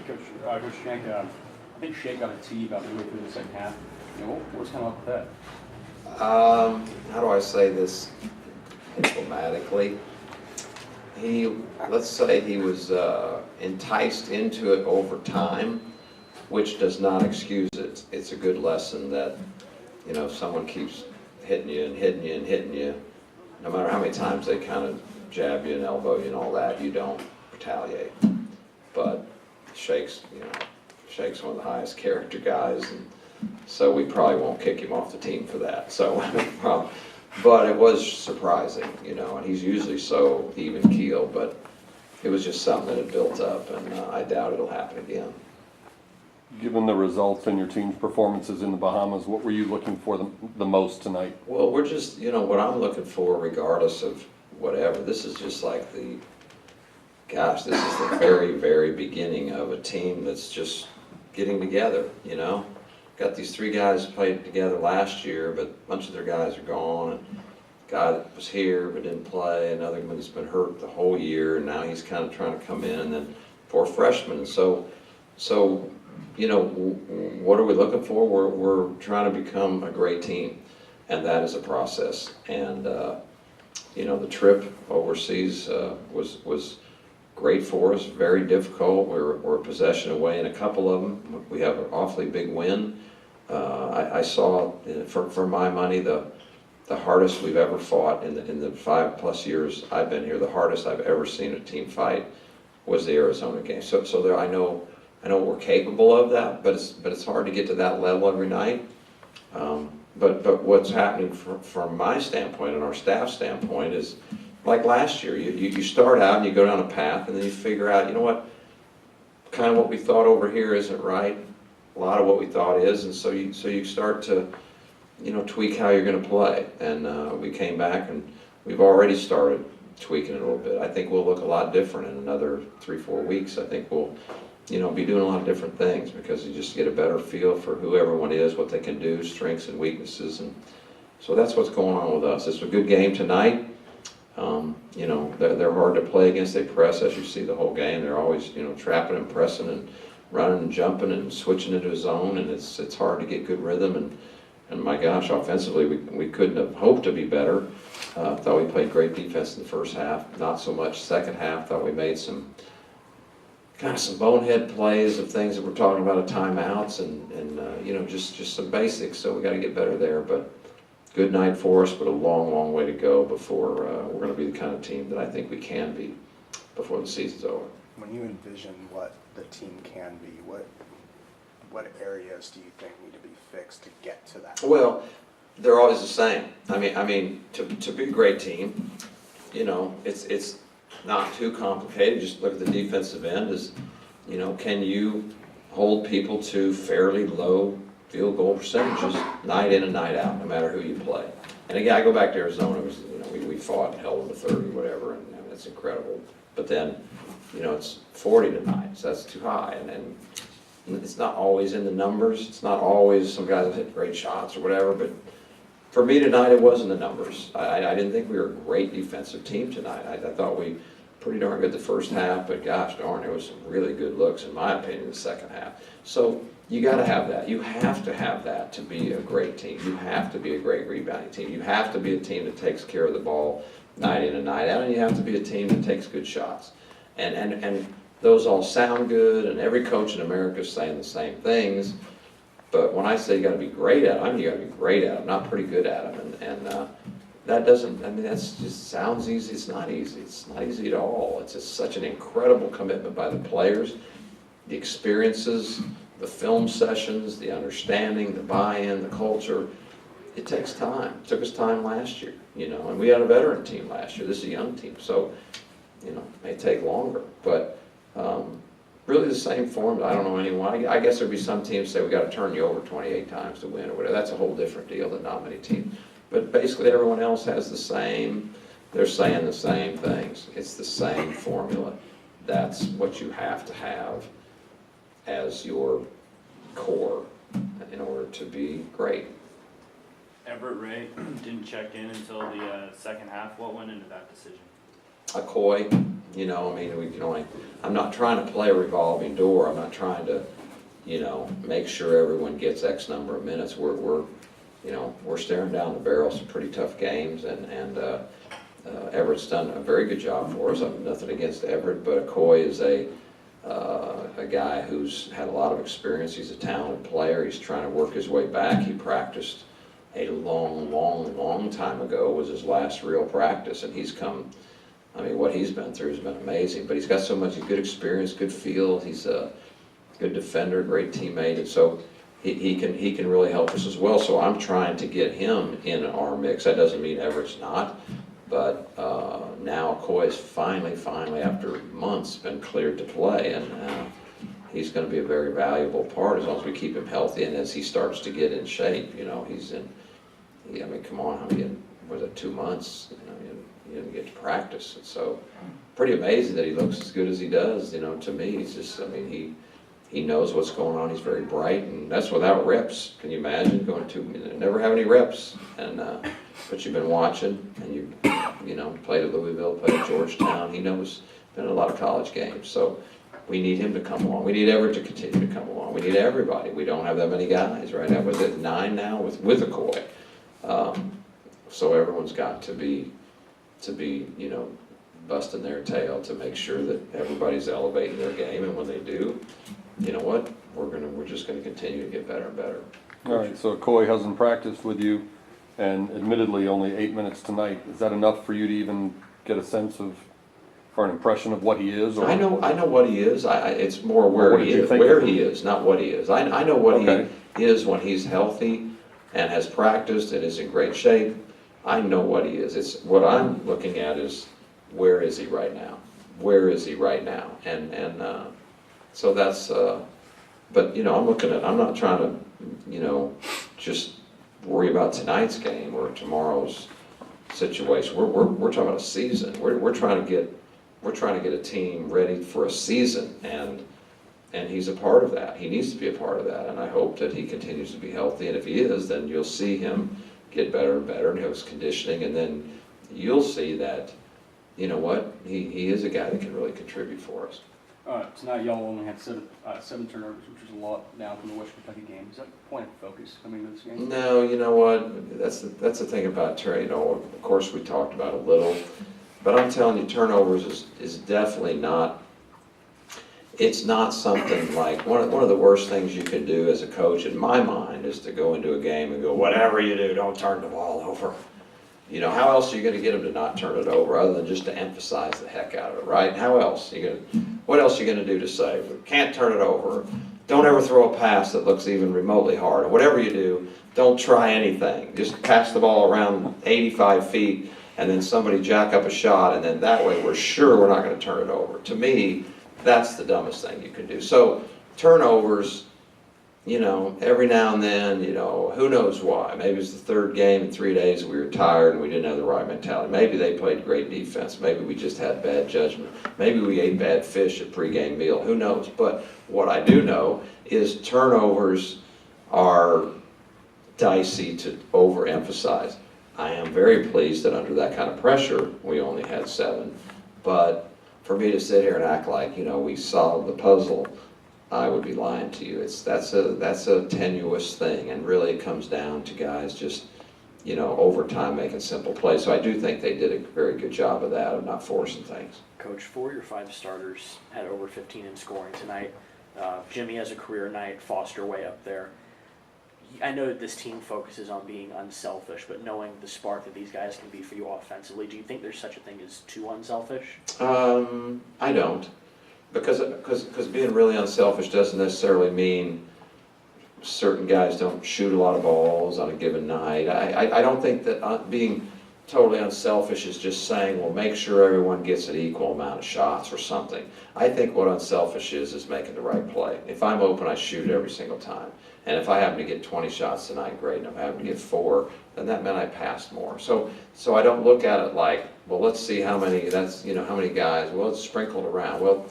Coach Shank, I think Shake got a tee about midway through the second half. You know, what's kind of up with that? How do I say this diplomatically? Let's say he was enticed into it over time, which does not excuse it. It's a good lesson that, you know, if someone keeps hitting you and hitting you and hitting you, no matter how many times they kind of jab you and elbow you and all that, you don't retaliate. But Shake's one of the highest character guys, and so we probably won't kick him off the team for that. So, but it was surprising, you know, and he's usually so even keel, but it was just something that had built up, and I doubt it'll happen again. Given the results and your team's performances in the Bahamas, what were you looking for the most tonight? Well, we're just, you know, what I'm looking for, regardless of whatever, this is just like this is the very, very beginning of a team that's just getting together, you know? Got these three guys played together last year, but a bunch of their guys are gone. And a guy that was here but didn't play, another one that's been hurt the whole year, and now he's kind of trying to come in, and then 4 freshmen. So, you know, what are we looking for? We're trying to become a great team, and that is a process. And you know, the trip overseas was great for us, very difficult. We're a possession away in a couple of them. We have an awfully big win. I saw, for my money, the hardest we've ever fought in the 5+ years I've been here. The hardest I've ever seen a team fight was the Arizona game. So there, I know we're capable of that, but it's hard to get to that level every night. But what's happening from my standpoint and our staff standpoint is, like last year, you start out and you go down a path, and then you figure out, you know what, kind of what we thought over here isn't right. A lot of what we thought is, and so you start to, you know, tweak how you're going to play. And we came back, and we've already started tweaking it a little bit. I think we'll look a lot different in another 3-4 weeks. I think we'll, you know, be doing a lot of different things, because you just get a better feel for who everyone is, what they can do, strengths and weaknesses, and so that's what's going on with us. It's a good game tonight. You know, they're hard to play against. They press, as you see the whole game. They're always, you know, trapping and pressing and running and jumping and switching into a zone, and it's hard to get good rhythm. And my gosh, offensively, we couldn't have hoped to be better. Thought we played great defense in the first half, not so much second half. Thought we made some bonehead plays of things that we're talking about, timeouts and you know, just some basics. So we got to get better there. But good night for us, but a long, long way to go before we're going to be the kind of team that I think we can be before the season's over. When you envision what the team can be, what areas do you think need to be fixed to get to that? Well, they're always the same. I mean, to be a great team, you know, it's not too complicated. Just look at the defensive end. Is, you know, can you hold people to fairly low field goal percentages night in and night out, no matter who you play? And again, I go back to Arizona. It was, you know, we fought and held them to 30, whatever, and that's incredible. But then, you know, it's 40 tonight, so that's too high. And it's not always in the numbers. It's not always some guys that hit great shots or whatever. But for me tonight, it wasn't the numbers. I didn't think we were a great defensive team tonight. I thought we pretty darn good the first half, but gosh darn, there was some really good looks, in my opinion, in the second half. So you got to have that. You have to have that to be a great team. You have to be a great rebounding team. You have to be a team that takes care of the ball night in and night out, and you have to be a team that takes good shots. And those all sound good, and every coach in America is saying the same things. But when I say you got to be great at them, I mean you got to be great at them, not pretty good at them. And that doesn't, I mean, that's just sounds easy. It's not easy. It's not easy at all. It's just such an incredible commitment by the players, the experiences, the film sessions, the understanding, the buy-in, the culture. It takes time. It took us time last year, you know, and we had a veteran team last year. This is a young team, so, you know, it may take longer. But really the same form. I don't know anyone. I guess there'd be some teams say we got to turn you over 28 times to win or whatever. That's a whole different deal than not many teams. But basically everyone else has the same, they're saying the same things. It's the same formula. That's what you have to have as your core in order to be great. Everett Ray didn't check in until the second half. What went into that decision? Coy, You know, I mean, we can only, I'm not trying to play a revolving door. I'm not trying to, you know, make sure everyone gets X number of minutes. We're staring down the barrel of some pretty tough games, and Everett's done a very good job for us. I'm nothing against Everett, but Okoye is a guy who's had a lot of experience. He's a talented player. He's trying to work his way back. He practiced a long time ago, was his last real practice, and he's come, I mean, what he's been through has been amazing, but he's got so much good experience, good feel. He's a good defender, great teammate, and so he can really help us as well. So I'm trying to get him in our mix. That doesn't mean Everett's not, but now Okoye's finally, after months, been cleared to play, and he's going to be a very valuable part as long as we keep him healthy and as he starts to get in shape. You know, I mean, come on, how many, was it 2 months? You know, he didn't get to practice, and so pretty amazing that he looks as good as he does. You know, to me, he's just, I mean, he knows what's going on. He's very bright, and that's without reps. Can you imagine going to never have any reps? And but you've been watching, and you know, played at Louisville, played at Georgetown. He knows, been in a lot of college games. So we need him to come along. We need Everett to continue to come along. We need everybody. We don't have that many guys, right? That was at 9 now with Okoye. So everyone's got to be, you know, busting their tail to make sure that everybody's elevating their game, and when they do, you know what, we're just gonna continue to get better and better. All right, so Okoye hasn't practiced with you, and admittedly only 8 minutes tonight. Is that enough for you to even get a sense of, or an impression of what he is? Or? I know what he is. It's more where he is, not what he is. I know what he is when he's healthy and has practiced and is in great shape. I know what he is. It's what I'm looking at is, where is he right now? Where is he right now? And so that's, but you know, I'm not trying to, you know, just worry about tonight's game or tomorrow's situation. We're talking about a season. We're trying to get a team ready for a season, and he's a part of that. He needs to be a part of that, and I hope that he continues to be healthy. And if he is, then you'll see him get better and better, and his conditioning, and then you'll see that, you know what, he is a guy that can really contribute for us. Tonight y'all only had seven turnovers, which is a lot down from the West Kentucky game. Is that a point of focus coming into this game? No, you know what, that's the thing about Terry. You know, of course we talked about a little, but I'm telling you, turnovers is definitely not. It's not something like, one of the worst things you can do as a coach, in my mind, is to go into a game and go, whatever you do, don't turn the ball over. You know, how else are you going to get them to not turn it over other than just to emphasize the heck out of it, right? How else? What else are you going to do to say, can't turn it over? Don't ever throw a pass that looks even remotely hard. Or whatever you do, don't try anything. Just pass the ball around 85 feet and then somebody jack up a shot, and then that way we're sure we're not going to turn it over. To me, that's the dumbest thing you can do. So turnovers, you know, every now and then, you know, who knows why. Maybe it's the third game in 3 days and we were tired and we didn't have the right mentality. Maybe they played great defense. Maybe we just had bad judgment. Maybe we ate bad fish at pregame meal. Who knows? But what I do know is turnovers are dicey to overemphasize. I am very pleased that under that kind of pressure, we only had 7. But for me to sit here and act like, you know, we solved the puzzle, I would be lying to you. That's a tenuous thing, and really it comes down to guys just, you know, over time making simple plays. So I do think they did a very good job of that, of not forcing things. Coach, 4 of your 5 starters had over 15 in scoring tonight. Jimmy has a career night, Foster way up there. I know that this team focuses on being unselfish, but knowing the spark that these guys can be for you offensively, do you think there's such a thing as too unselfish? I don't. Because being really unselfish doesn't necessarily mean certain guys don't shoot a lot of balls on a given night. I don't think that being totally unselfish is just saying, well, make sure everyone gets an equal amount of shots or something. I think what unselfish is making the right play. If I'm open, I shoot every single time. And if I happen to get 20 shots tonight, great. And if I happen to get 4, then that meant I passed more. So I don't look at it like, well, let's see how many, that's, you know, how many guys, well, it's sprinkled around. Well,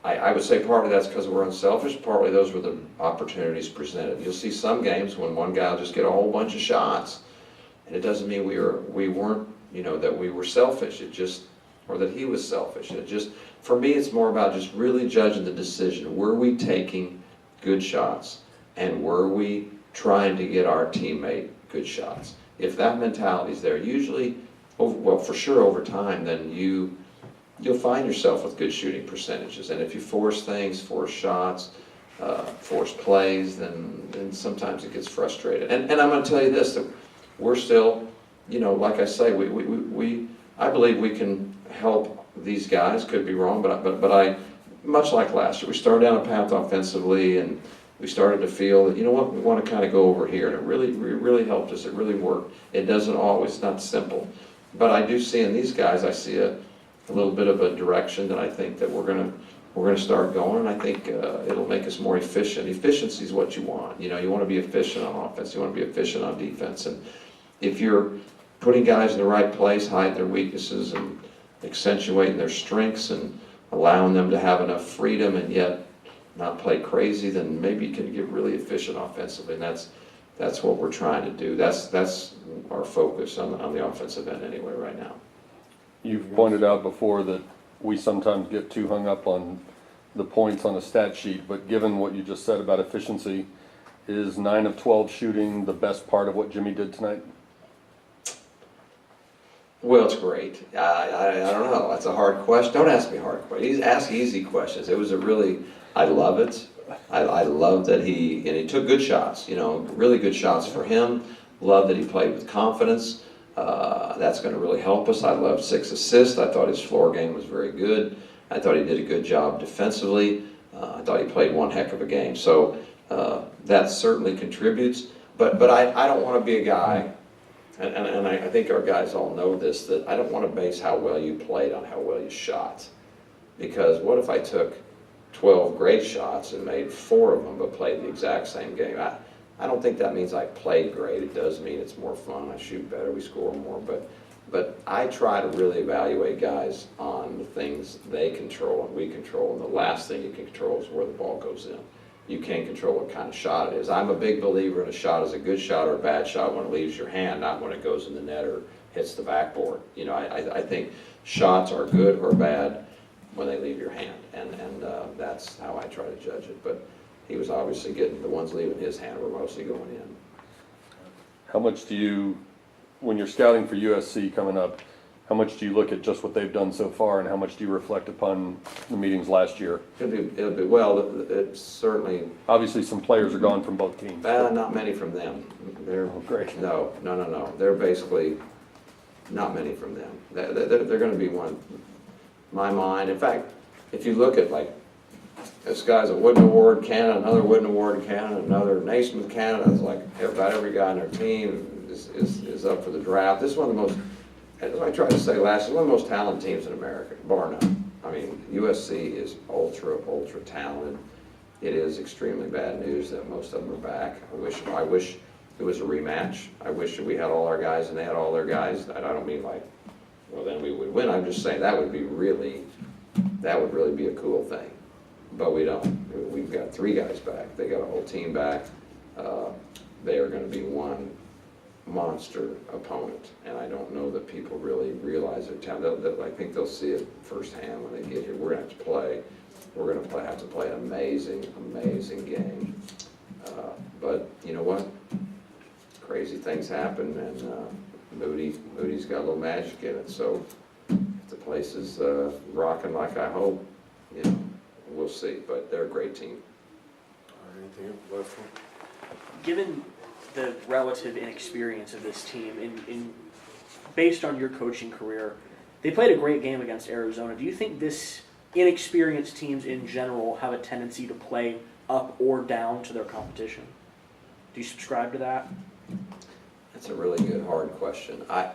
I would say partly that's because we're unselfish, partly those were the opportunities presented. You'll see some games when one guy will just get a whole bunch of shots, and it doesn't mean we weren't, you know, that we were selfish. It just, or that he was selfish. It just, for me, it's more about just really judging the decision. Were we taking good shots, and were we trying to get our teammate good shots? If that mentality is there, usually, well, for sure over time, then you'll find yourself with good shooting percentages. And if you force things, force shots, force plays, then sometimes it gets frustrated. And I'm going to tell you this, that we're still, like I say, I believe we can help these guys. Could be wrong, but I, much like last year, we started down a path offensively, and we started to feel that, you know what, we want to kind of go over here, and it really helped us. It really worked. It doesn't always, it's not simple, but I do see in these guys, I see a little bit of a direction that I think that we're gonna start going, and I think it'll make us more efficient. Efficiency is what you want. You want to be efficient on offense. You want to be efficient on defense, and if you're putting guys in the right place, hiding their weaknesses and accentuating their strengths and allowing them to have enough freedom and yet not play crazy, then maybe you can get really efficient offensively, and that's what we're trying to do. That's our focus on the offensive end anyway right now. You've pointed out before that we sometimes get too hung up on the points on a stat sheet, but given what you just said about efficiency, is 9 of 12 shooting the best part of what Jimmy did tonight? Well, it's great. I don't know. That's a hard question. Don't ask me hard questions. Ask easy questions. It was I love it. I love that he took good shots, really good shots for him. Love that he played with confidence. That's going to really help us. I loved 6 assists. I thought his floor game was very good. I thought he did a good job defensively. I thought he played one heck of a game. So that certainly contributes. But I don't want to be a guy, and I think our guys all know this, that I don't want to base how well you played on how well you shot. Because what if I took 12 great shots and made 4 of them but played the exact same game? I don't think that means I played great. It does mean it's more fun. I shoot better. We score more. But I try to really evaluate guys on the things they control and we control. And the last thing you can control is where the ball goes in. You can't control what kind of shot it is. I'm a big believer in a shot is a good shot or a bad shot when it leaves your hand, not when it goes in the net or hits the backboard. I think shots are good or bad when they leave your hand, and that's how I try to judge it. But he was obviously getting, the ones leaving his hand were mostly going in. How much do you, when you're scouting for USC coming up, how much do you look at just what they've done so far, and how much do you reflect upon the meetings last year? It'll be well, it's certainly... Obviously, some players are gone from both teams. Not many from them. They're great. No. They're basically not many from them. They're going to be one. My mind, in fact, if you look at this guy's a Wooden Award candidate, another Wooden Award candidate, another Naismith candidate, it's like about every guy on their team is up for the draft. This is one of the most, as I tried to say last, it's one of the most talented teams in America, bar none. I mean, USC is ultra talented. It is extremely bad news that most of them are back. I wish it was a rematch. I wish that we had all our guys and they had all their guys. I don't mean well, then we would win. I'm just saying that would really be a cool thing. But we don't. We've got 3 guys back. They got a whole team back. They are going to be one monster opponent, and I don't know that people really realize their talent. I think they'll see it firsthand when they get here. We're going to have to play. We're going to have to play an amazing game. But you know what? Crazy things happen, and Moody's got a little magic in it. So if the place is rocking like I hope, we'll see. But they're a great team. Anything left? Given the relative inexperience of this team, based on your coaching career, they played a great game against Arizona. Do you think this inexperienced teams in general have a tendency to play up or down to their competition? Do you subscribe to that? That's a really good, hard question. I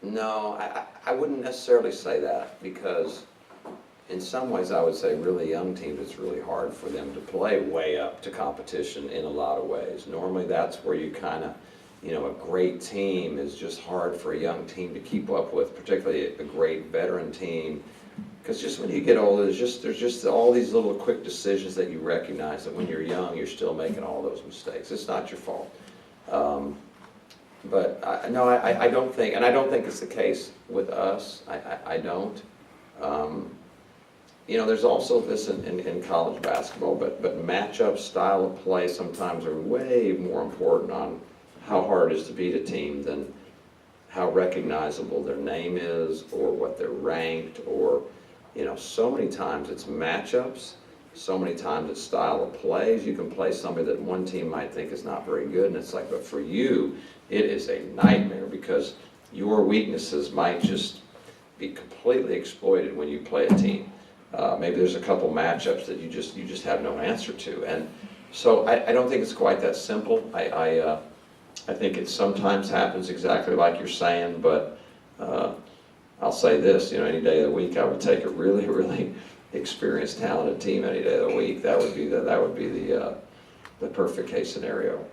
wouldn't necessarily say that, because in some ways I would say really young teams, it's really hard for them to play way up to competition in a lot of ways. Normally that's where you kind of, a great team is just hard for a young team to keep up with, particularly a great veteran team. Because just when you get older, there's just all these little quick decisions that you recognize that when you're young, you're still making all those mistakes. It's not your fault. But I don't think, and I don't think it's the case with us. I don't. There's also this in college basketball, but matchup, style of play sometimes are way more important on how hard it is to beat a team than how recognizable their name is or what they're ranked or, so many times it's matchups, so many times it's style of plays. You can play somebody that one team might think is not very good, and it's like, but for you, it is a nightmare because your weaknesses might just be completely exploited when you play a team. Maybe there's a couple matchups that you just have no answer to, and so I don't think it's quite that simple. I think it sometimes happens exactly like you're saying, but I'll say this: any day of the week, I would take a really, really experienced, talented team any day of the week. That would be the perfect case scenario.